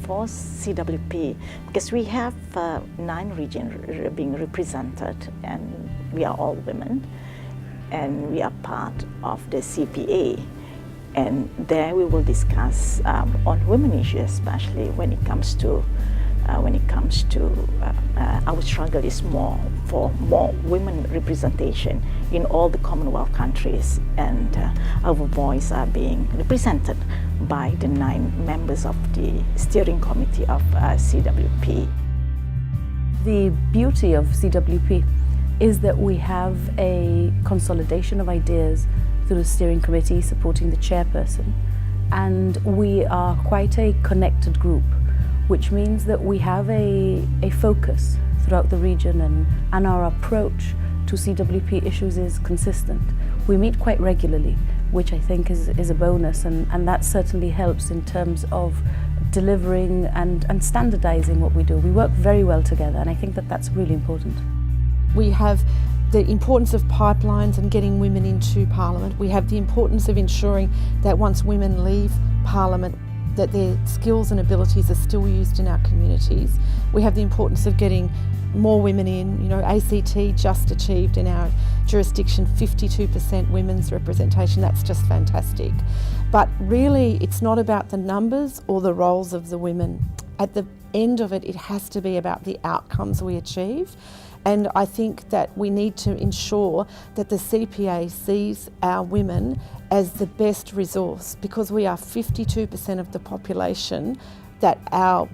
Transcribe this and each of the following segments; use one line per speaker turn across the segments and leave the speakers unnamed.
for CWP, because we have 9 regions being represented, and we are all women, and we are part of the CPA. And there we will discuss on women issues, especially when it comes to our struggle is more for more women representation in all the Commonwealth countries, and our voice are being represented by the 9 members of the steering committee of CWP.
The beauty of CWP is that we have a consolidation of ideas through the steering committee supporting the chairperson, and we are quite a connected group, which means that we have a focus throughout the region, and our approach to CWP issues is consistent. We meet quite regularly, which I think is a bonus, and that certainly helps in terms of delivering and standardizing what we do. We work very well together, and I think that that's really important.
We have the importance of pipelines and getting women into Parliament. We have the importance of ensuring that once women leave Parliament, that their skills and abilities are still used in our communities. We have the importance of getting more women in. You know, ACT just achieved in our jurisdiction 52% women's representation. That's just fantastic. But really, it's not about the numbers or the roles of the women. At the end of it, it has to be about the outcomes we achieve. And I think that we need to ensure that the CPA sees our women as the best resource, because we are 52% of the population that our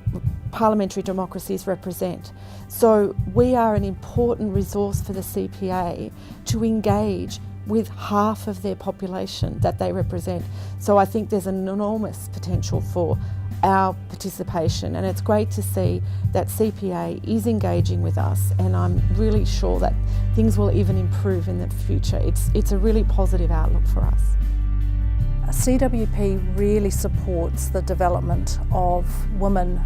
parliamentary democracies represent. So we are an important resource for the CPA to engage with half of their population that they represent. So I think there's an enormous potential for our participation, and it's great to see that CPA is engaging with us, and I'm really sure that things will even improve in the future. It's a really positive outlook for us.
CWP really supports the development of women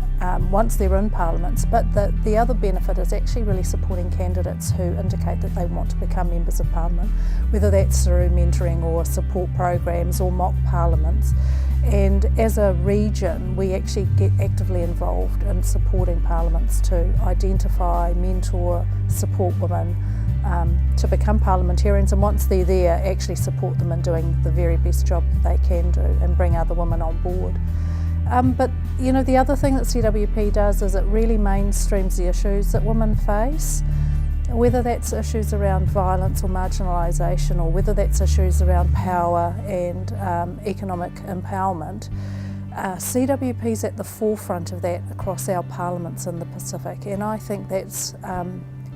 once they're in parliaments, but the other benefit is actually really supporting candidates who indicate that they want to become members of parliament, whether that's through mentoring or support programs or mock parliaments. And as a region, we actually get actively involved in supporting parliaments to identify, mentor, support women to become parliamentarians, and once they're there, actually support them in doing the very best job that they can do and bring other women on board. But you know, the other thing that CWP does is it really mainstreams the issues that women face, whether that's issues around violence or marginalisation, or whether that's issues around power and economic empowerment. CWP is at the forefront of that across our parliaments in the Pacific, and I think that's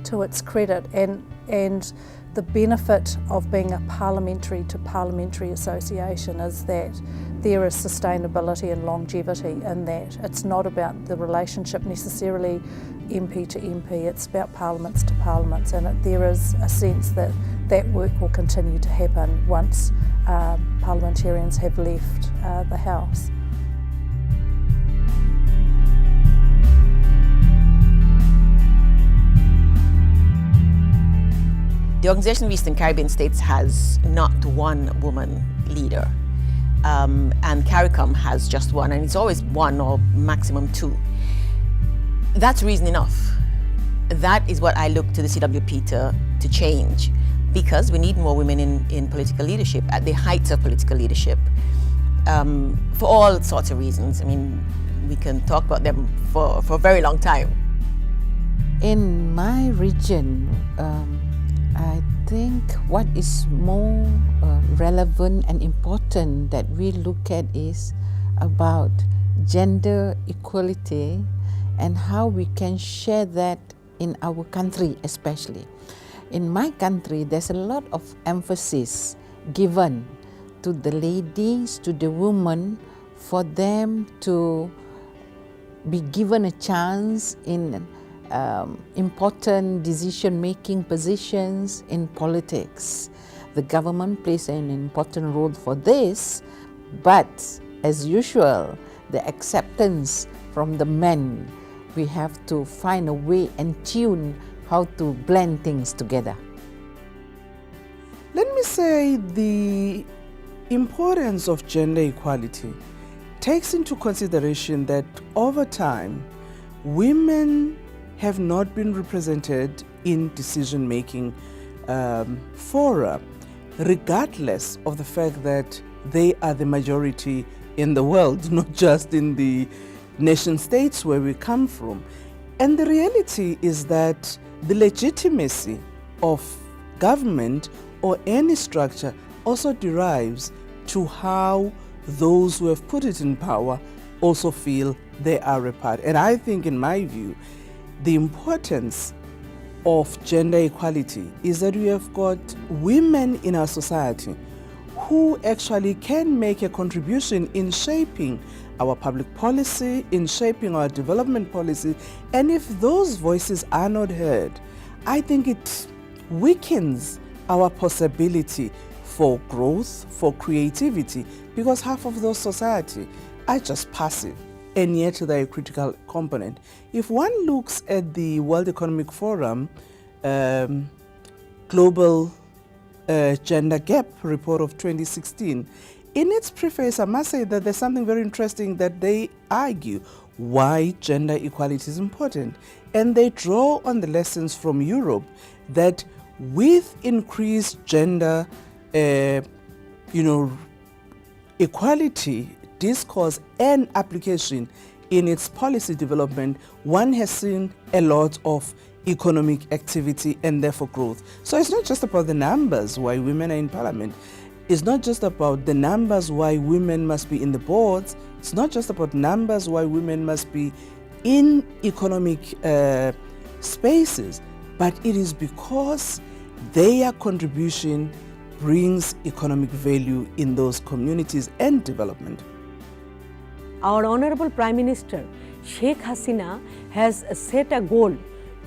to its credit, and the benefit of being a parliamentary to parliamentary association is that there is sustainability and longevity in that. It's not about the relationship necessarily MP to MP, it's about parliaments to parliaments, and there is a sense that that work will continue to happen once parliamentarians have left the House.
The Organization of Eastern Caribbean States has not one woman leader, and CARICOM has just one, and it's always one or maximum 2. That's reason enough. That is what I look to the CWP to change, because we need more women in political leadership, at the heights of political leadership, for all sorts of reasons. I mean, we can talk about them for a very long time.
In my region, I think what is more relevant and important that we look at is about gender equality and how we can share that in our country especially. In my country, there's a lot of emphasis given to the ladies, to the women, for them to be given a chance in important decision-making positions in politics. The government plays an important role for this, but as usual, the acceptance from the men, we have to find a way and tune how to blend things together.
Let me say the importance of gender equality takes into consideration that over time, women have not been represented in decision-making fora, regardless of the fact that they are the majority in the world, not just in the nation states where we come from. And the reality is that the legitimacy of government or any structure also derives to how those who have put it in power also feel they are a part. And I think, in my view, the importance of gender equality is that we have got women in our society who actually can make a contribution in shaping our public policy, in shaping our development policy. And if those voices are not heard, I think it weakens our possibility for growth, for creativity, because half of those society are just passive, and yet they're a critical component. If one looks at the World Economic Forum Global Gender Gap report of 2016, in its preface, I must say that there's something very interesting that they argue why gender equality is important. And they draw on the lessons from Europe that with increased gender equality, discourse and application in its policy development, one has seen a lot of economic activity and therefore growth. So it's not just about the numbers why women are in parliament. It's not just about the numbers why women must be in the boards. It's not just about numbers why women must be in economic spaces, but it is because their contribution brings economic value in those communities and development.
Our Honorable Prime Minister Sheikh Hasina has set a goal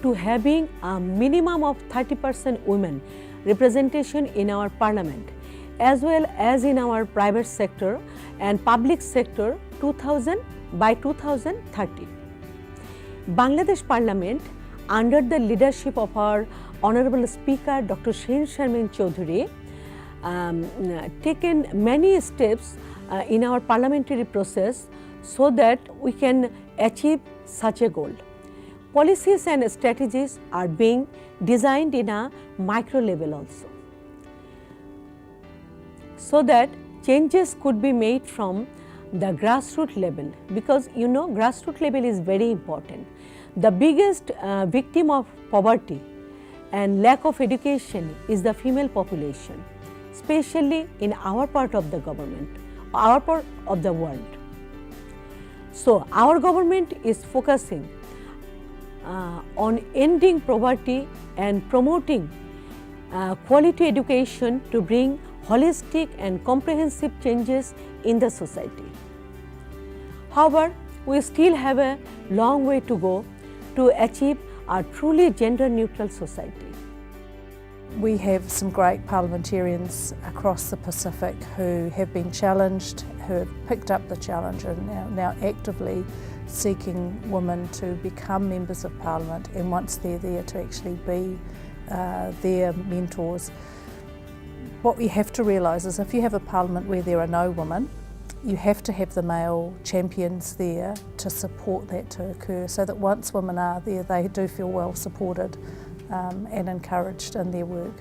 to having a minimum of 30% women representation in our parliament, as well as in our private sector and public sector by 2030. Bangladesh Parliament, under the leadership of our Honorable Speaker Dr. Sheikh Sharmin Chaudhuri, taken many steps in our parliamentary process so that we can achieve such a goal. Policies and strategies are being designed in a micro level also, so that changes could be made from the grassroots level, because grassroots level is very important. The biggest victim of poverty and lack of education is the female population, especially in our part of the government, our part of the world. So our government is focusing on ending poverty and promoting quality education to bring holistic and comprehensive changes in the society. However, we still have a long way to go to achieve a truly gender-neutral society.
We have some great parliamentarians across the Pacific who have been challenged, who have picked up the challenge and now actively seeking women to become members of parliament, and once they're there to actually be their mentors. What we have to realise is if you have a parliament where there are no women, you have to have the male champions there to support that to occur, so that once women are there, they do feel well supported and encouraged in their work.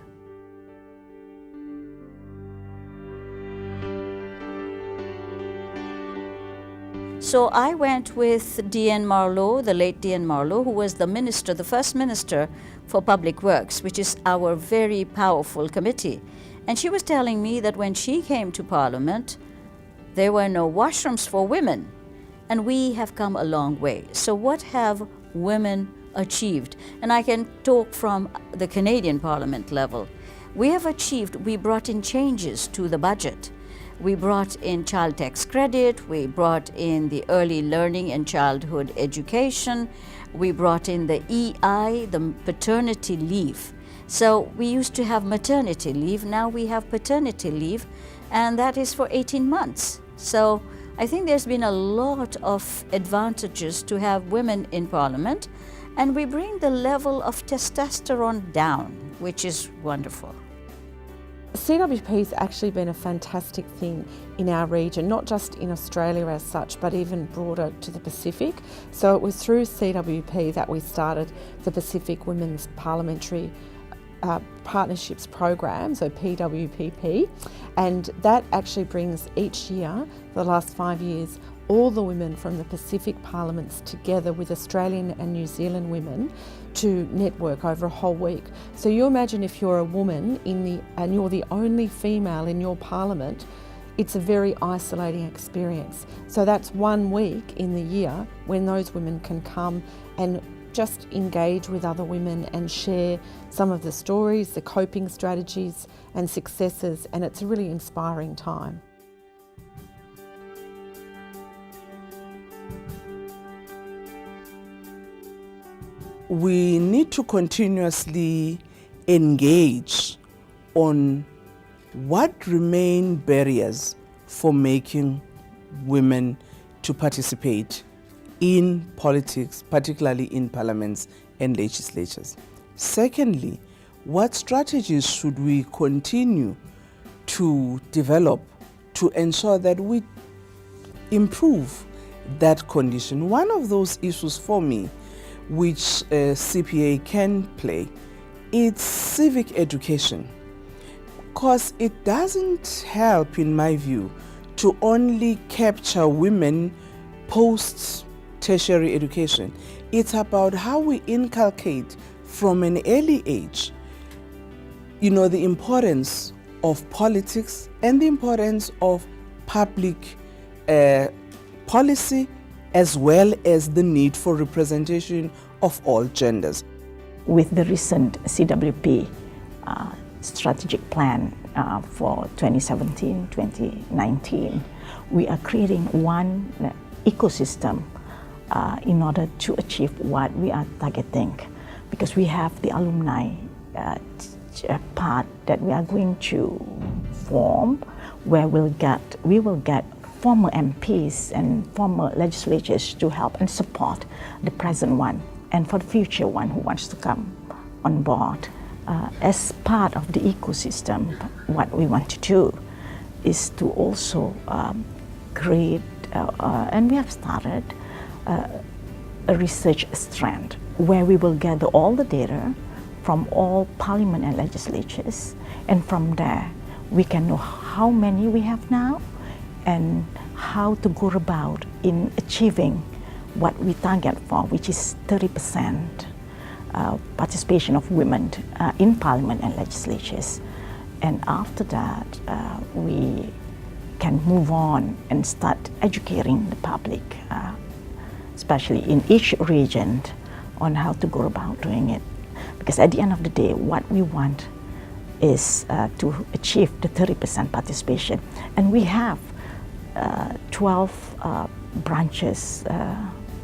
So I went with D.N. Marlowe, the late D.N. Marlowe, who was the minister, the first minister for Public Works, which is our very powerful committee. And she was telling me that when she came to Parliament, there were no washrooms for women. And we have come a long way. So what have women achieved? And I can talk from the Canadian Parliament level. We brought in changes to the budget. We brought in child tax credit, we brought in the early learning and childhood education, we brought in the EI, the paternity leave. So we used to have maternity leave, now we have paternity leave, and that is for 18 months. So I think there's been a lot of advantages to have women in Parliament, and we bring the level of testosterone down, which is wonderful.
CWP's actually been a fantastic thing in our region, not just in Australia as such, but even broader to the Pacific. So it was through CWP that we started the Pacific Women's Parliamentary Partnerships Program, so PWPP, and that actually brings each year, for the last 5 years, all the women from the Pacific parliaments together with Australian and New Zealand women to network over a whole week. So you imagine if you're a woman and you're the only female in your parliament, it's a very isolating experience. So that's 1 week in the year when those women can come and just engage with other women and share some of the stories, the coping strategies and successes, and it's a really inspiring time.
We need to continuously engage on what remain barriers for making women to participate in politics, particularly in parliaments and legislatures. Secondly, what strategies should we continue to develop to ensure that we improve that condition? One of those issues for me, which CPA can play, it's civic education, because it doesn't help, in my view, to only capture women post-tertiary education. It's about how we inculcate from an early age, the importance of politics and the importance of public policy, as well as the need for representation of all genders.
With the recent CWP strategic plan for 2017-2019, we are creating one ecosystem in order to achieve what we are targeting, because we have the alumni part that we are going to form, where we will get former MPs and former legislators to help and support the present one and for the future one who wants to come on board. As part of the ecosystem, what we want to do is to also create, and we have started, a research strand where we will gather all the data from all parliament and legislatures, and from there we can know how many we have now and how to go about in achieving what we target for, which is 30% participation of women in parliament and legislatures. And after that, we can move on and start educating the public, especially in each region, on how to go about doing it. Because at the end of the day, what we want is to achieve the 30% participation. And we have 12 branches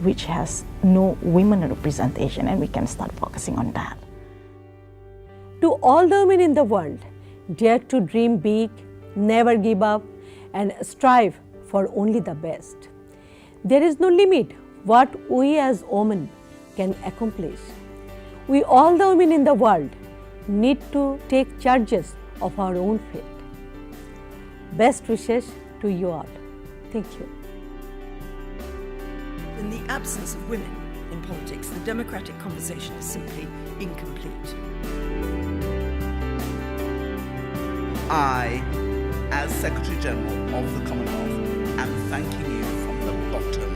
which has no women representation, and we can start focusing on that.
To all the women in the world, dare to dream big, never give up, and strive for only the best. There is no limit what we as women can accomplish. We, all the women in the world, need to take charges of our own fate. Best wishes to you all. Thank you.
In the absence of women in politics, the democratic conversation is simply incomplete.
I, as Secretary General of the Commonwealth, am thanking you from the bottom